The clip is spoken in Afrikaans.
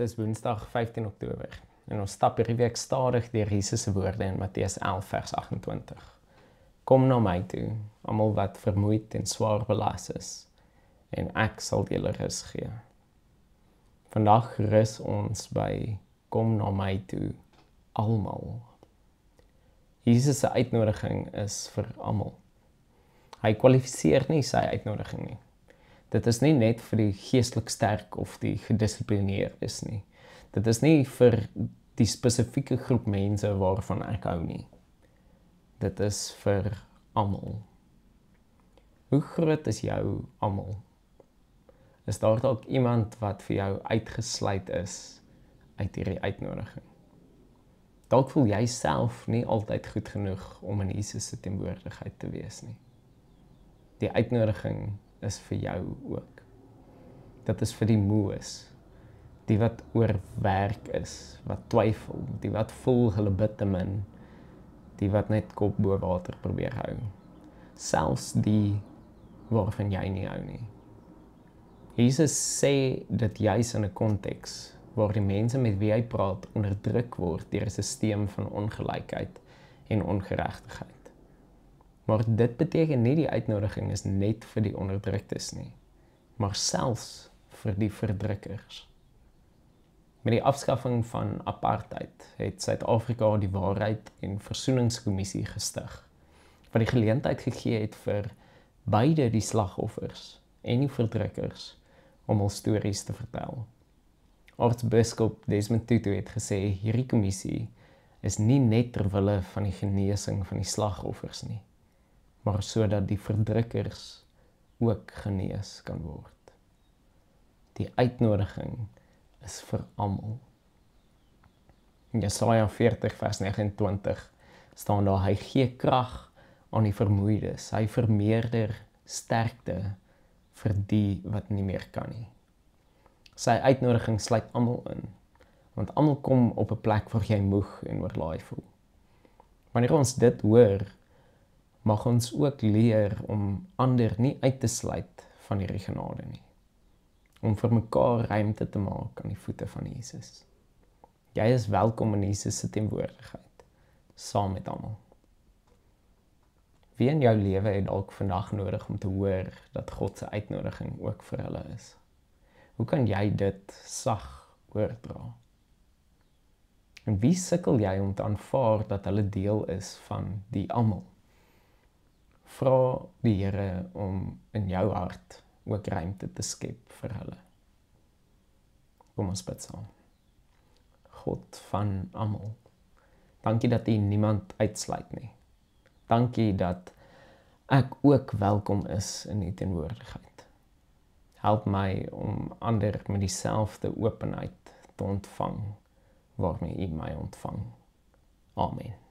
Dit is Woensdag 15 Oktober en ons stap hierdie week stadig deur Jesus se woorde in Matteus 11 vers 28. Kom na my toe, almal wat vermoeid en swaar belas is, en ek sal julle rus gee. Vandag rus ons by kom na my toe, almal. Jesus se uitnodiging is vir almal. Hy kwalifiseer nie sy uitnodiging nie. Dit is nie net vir die geestelik sterk of die gedissiplineerdes nie. Dit is nie vir die spesifieke groep mense waarvan ek hou nie. Dit is vir almal. Hoe groot is jou almal? Is daar dalk iemand wat vir jou uitgesluit is uit hierdie uitnodiging? Dalk voel jy self nie altyd goed genoeg om in Jesus se teenwoordigheid te wees nie. Die uitnodiging is vir jou ook. Dit is vir die moes, die wat oorwerk is, wat twyfel, die wat voel hulle bid te min, die wat net kop bo water probeer hou. Selfs die waarvan jy nie hou nie. Jesus sê dit juis in 'n konteks waar die mense met wie hy praat onderdruk word deur 'n sisteem van ongelykheid en ongeregtigheid. Maar dit beteken nie die uitnodiging is net vir die onderdruktes nie, maar selfs vir die verdrukkers. Met die afskaffing van apartheid het Suid-Afrika die Waarheid en Versoeningskommissie gestig, wat die geleentheid gegee het vir beide die slagoffers en die verdrukkers om hul stories te vertel. Aartsbiskop Desmond Tutu het gesê hierdie kommissie is nie net ter wille van die genesing van die slagoffers nie, maar sodat die verdrukkers ook genees kan word. Die uitnodiging is vir almal. In Jesaja 40 vers 29 staan daar, hy gee krag aan die vermoeides, hy vermeerder sterkte vir die wat nie meer kan nie. Sy uitnodiging sluit almal in, want almal kom op 'n plek waar jy moeg en oorlaai voel. Wanneer ons dit hoor, mag ons ook leer om ander nie uit te sluit van hierdie genade nie. Om vir mekaar ruimte te maak aan die voete van Jesus. Jy is welkom in Jesus se teenwoordigheid, saam met almal. Wie in jou lewe het dalk vandag nodig om te hoor dat God se uitnodiging ook vir hulle is? Hoe kan jy dit sag oordra? En wie sukkel jy om te aanvaar dat hulle deel is van die almal? Vra die Here om in jou hart ook ruimte te skep vir hulle. Kom ons bid saam. God van almal, dankie dat U niemand uitsluit nie. Dankie dat ek ook welkom is in U teenwoordigheid. Help my om ander met dieselfde openheid te ontvang waarmee U my ontvang. Amen.